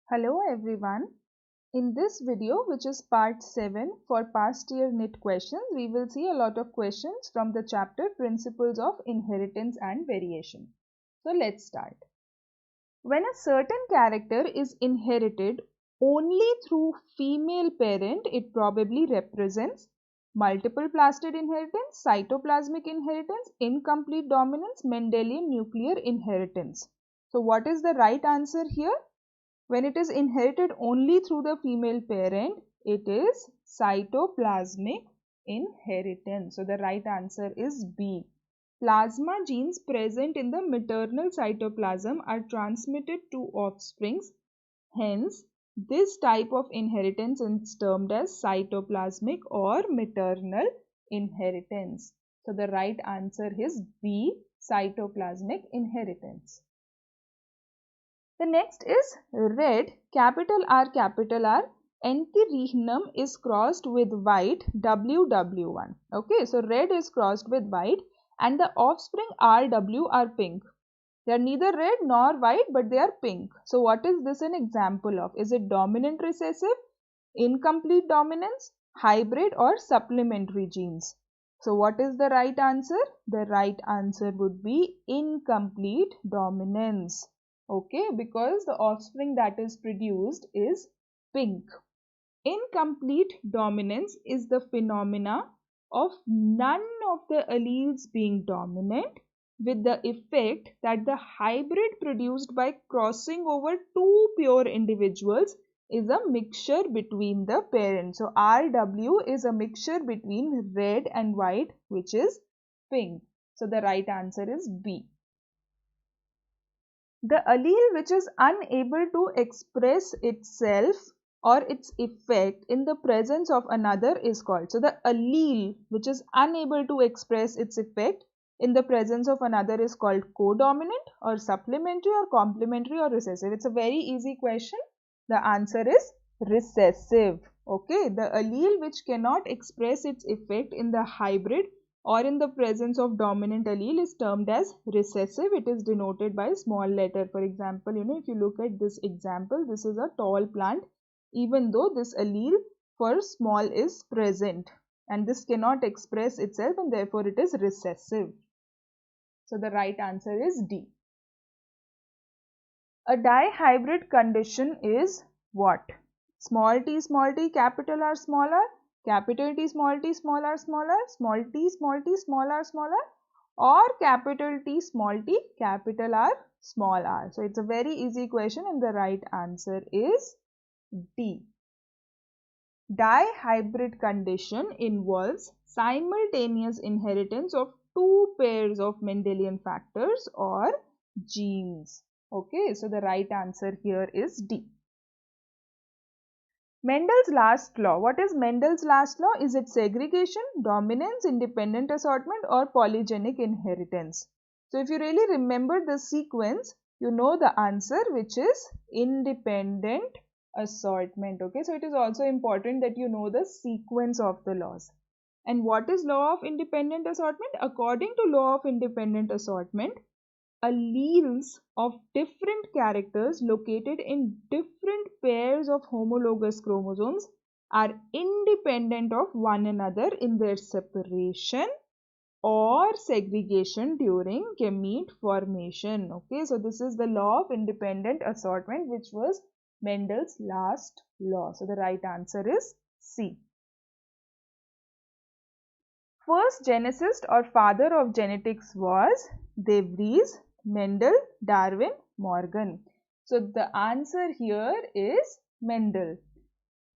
Hello everyone. In this video, which is part 7 for past year NIT questions, we will see a lot of questions from the chapter Principles of Inheritance and Variation. So let's start. When a certain character is inherited only through female parent, it probably represents multiple plastid inheritance, cytoplasmic inheritance, incomplete dominance, Mendelian nuclear inheritance. So what is the right answer here? When it is inherited only through the female parent, it is cytoplasmic inheritance. So the right answer is B. Plasma genes present in the maternal cytoplasm are transmitted to offsprings. Hence, this type of inheritance is termed as cytoplasmic or maternal inheritance. So the right answer is B, cytoplasmic inheritance. The next is red, capital R, antirrhinum is crossed with white, WW1. Okay, so red is crossed with white and the offspring RW are pink. They are neither red nor white, but they are pink. So what is this an example of? Is it dominant recessive, incomplete dominance, hybrid or supplementary genes? So what is the right answer? The right answer would be incomplete dominance. Okay, because the offspring that is produced is pink. Incomplete dominance is the phenomena of none of the alleles being dominant, with the effect that the hybrid produced by crossing over two pure individuals is a mixture between the parents. So RW is a mixture between red and white, which is pink. So the right answer is B. The allele which is unable to express itself or its effect in the presence of another is called. So the allele which is unable to express its effect in the presence of another is called codominant or supplementary or complementary or recessive. It's a very easy question. The answer is recessive. Okay, the allele which cannot express its effect in the hybrid or in the presence of dominant allele is termed as recessive. It is denoted by small letter. For example, if you look at this example, this is a tall plant, even though this allele for small is present, and this cannot express itself and therefore it is recessive. So the right answer is D. A dihybrid condition is what? Small t, capital R, smaller, capital T, small r, smaller, small t, smaller, or capital T, capital R, small r. So it's a very easy question and the right answer is D. Dihybrid condition involves simultaneous inheritance of two pairs of Mendelian factors or genes. Okay, so the right answer here is D. Mendel's last law. What is Mendel's last law? Is it segregation, dominance, independent assortment or polygenic inheritance? So if you really remember the sequence, you know the answer, which is independent assortment. Okay, so it is also important that you know the sequence of the laws. And what is law of independent assortment? According to law of independent assortment, alleles of different characters located in different pairs of homologous chromosomes are independent of one another in their separation or segregation during gamete formation. Okay, so this is the law of independent assortment, which was Mendel's last law. So the right answer is C. First geneticist or father of genetics was De Vries, Mendel, Darwin, Morgan. So the answer here is Mendel.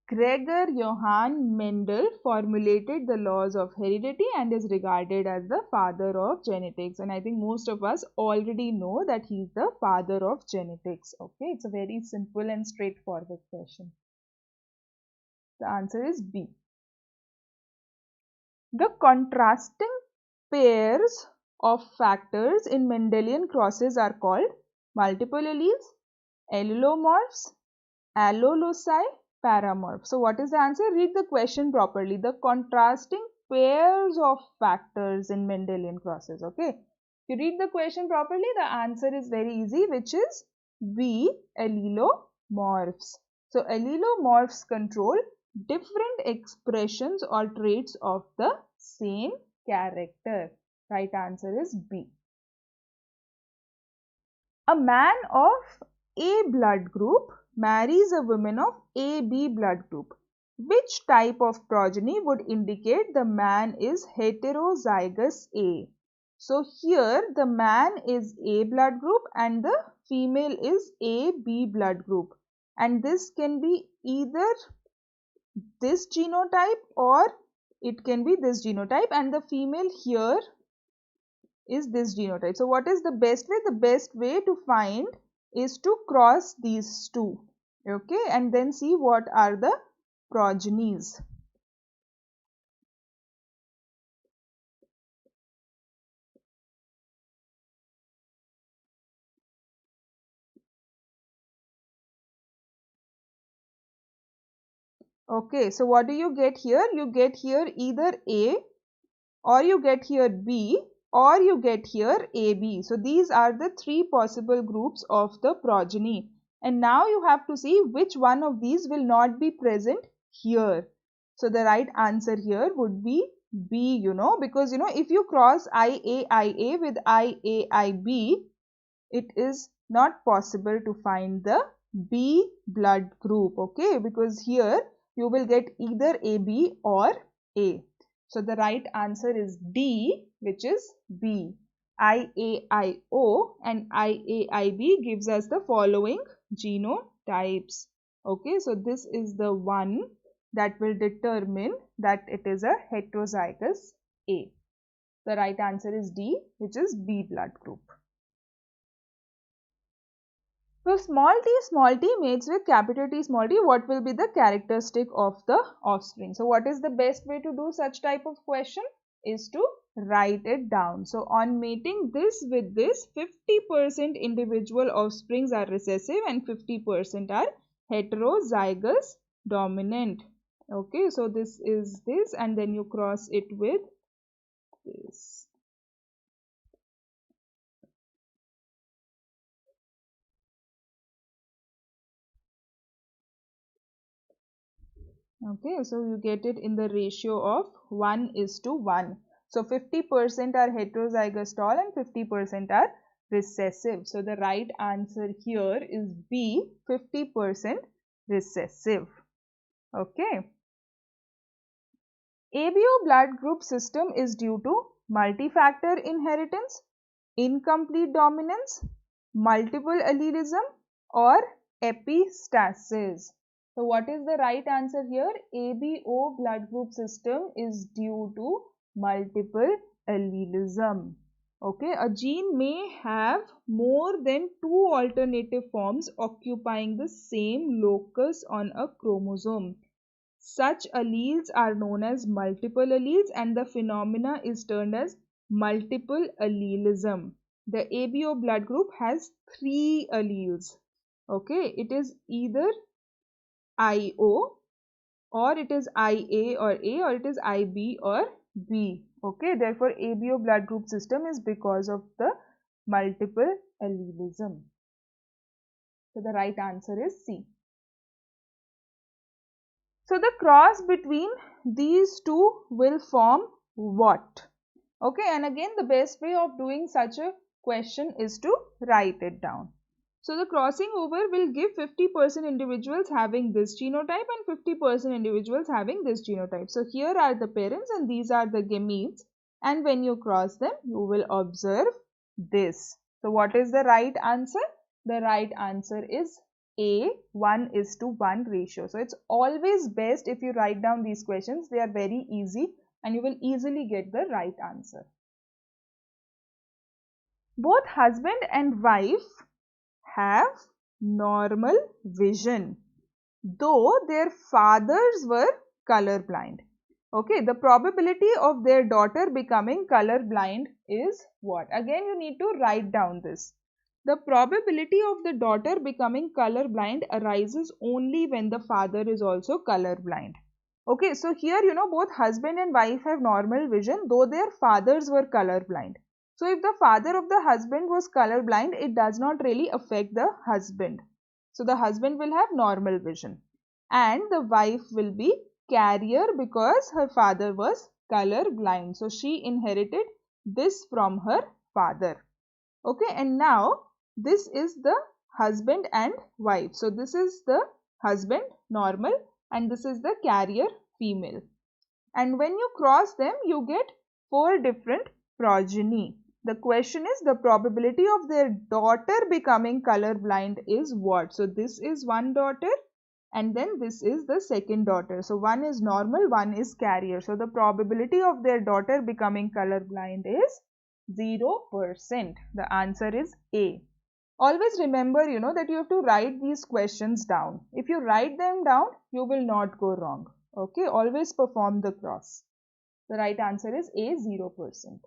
Gregor Johann Mendel formulated the laws of heredity and is regarded as the father of genetics. And I think most of us already know that he is the father of genetics. Okay, it's a very simple and straightforward question. The answer is B. The contrasting pairs of factors in Mendelian crosses are called multiple alleles, allelomorphs, alloloci, paramorphs. So what is the answer? Read the question properly. The contrasting pairs of factors in Mendelian crosses. Okay. If you read the question properly, the answer is very easy, which is B, allelomorphs. allelomorphs. So allelomorphs control different expressions or traits of the same character. Right answer is B. A man of A blood group marries a woman of AB blood group. Which type of progeny would indicate the man is heterozygous A? So here the man is A blood group and the female is AB blood group. And this can be either this genotype or it can be this genotype, and the female here is this genotype. So what is the best way? The best way to find is to cross these two, okay, and then see what are the progenies. Okay, so what do you get here? You get here either A, or you get here B, or you get here AB. So these are the three possible groups of the progeny. And now you have to see which one of these will not be present here. So the right answer here would be B, because if you cross IAIA with IAIB, it is not possible to find the B blood group, okay, because here you will get either AB or A. So the right answer is D, which is B. IAIO and IAIB gives us the following genotypes. Okay, so this is the one that will determine that it is a heterozygous A. The right answer is D, which is B blood group. So small t mates with capital T small t, what will be the characteristic of the offspring? So what is the best way to do such type of question? Is to write it down. So on mating this with this, 50% individual offsprings are recessive and 50% are heterozygous dominant. Okay, so this is this and then you cross it with this. Okay, so you get it in the ratio of 1:1. So 50% are heterozygous tall and 50% are recessive. So the right answer here is B, 50% recessive. Okay. ABO blood group system is due to multi-factor inheritance, incomplete dominance, multiple allelism, or epistasis. So what is the right answer here? ABO blood group system is due to multiple allelism. Okay, a gene may have more than two alternative forms occupying the same locus on a chromosome. Such alleles are known as multiple alleles and the phenomena is termed as multiple allelism. The ABO blood group has three alleles. Okay, it is either IO or it is IA or A or it is IB or B. Okay, therefore ABO blood group system is because of the multiple allelism. So the right answer is C. So the cross between these two will form what? Okay, and again the best way of doing such a question is to write it down. So the crossing over will give 50% individuals having this genotype and 50% individuals having this genotype. So here are the parents and these are the gametes, and when you cross them you will observe this. So what is the right answer? The right answer is A, 1:1 ratio. So it's always best if you write down these questions. They are very easy and you will easily get the right answer. Both husband and wife have normal vision, though their fathers were colorblind. Okay, the probability of their daughter becoming colorblind is what? Again, you need to write down this. The probability of the daughter becoming colorblind arises only when the father is also colorblind. Okay, so here both husband and wife have normal vision, though their fathers were colorblind. So if the father of the husband was colorblind, it does not really affect the husband. So the husband will have normal vision and the wife will be carrier because her father was color blind. So she inherited this from her father. Okay, and now this is the husband and wife. So this is the husband normal and this is the carrier female. And when you cross them, you get 4 different progeny. The question is the probability of their daughter becoming color blind is what? So this is one daughter and then this is the second daughter. So one is normal, one is carrier. So the probability of their daughter becoming color blind is 0%. The answer is A. Always remember, that you have to write these questions down. If you write them down, you will not go wrong. Okay, always perform the cross. The right answer is A, 0%.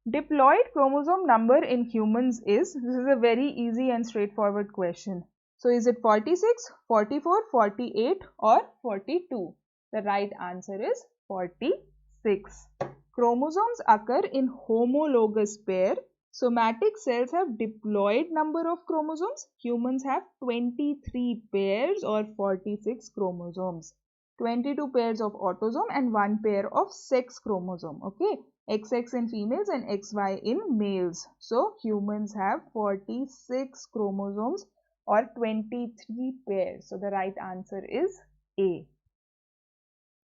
Diploid chromosome number in humans is, this is a very easy and straightforward question. So is it 46, 44, 48 or 42? The right answer is 46. Chromosomes occur in homologous pair. Somatic cells have diploid number of chromosomes. Humans have 23 pairs or 46 chromosomes. 22 pairs of autosome and 1 pair of sex chromosome. Okay, XX in females and XY in males. So humans have 46 chromosomes or 23 pairs. So the right answer is A.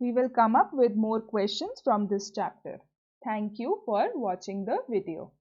We will come up with more questions from this chapter. Thank you for watching the video.